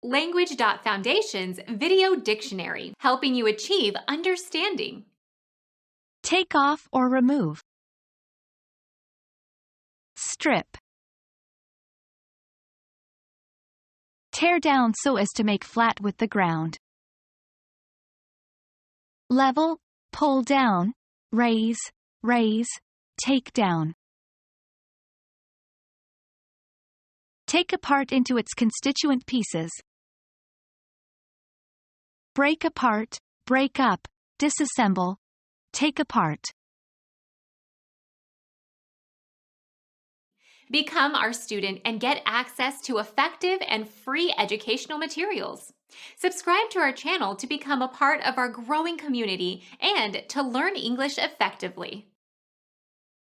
Language.Foundation's Video Dictionary, helping you achieve understanding. Take off or remove. Strip. Tear down so as to make flat with the ground. Level, pull down, raise, take down. Take apart into its constituent pieces. Break apart, break up, disassemble, take apart. Become our student and get access to effective and free educational materials. Subscribe to our channel to become a part of our growing community and to learn English effectively.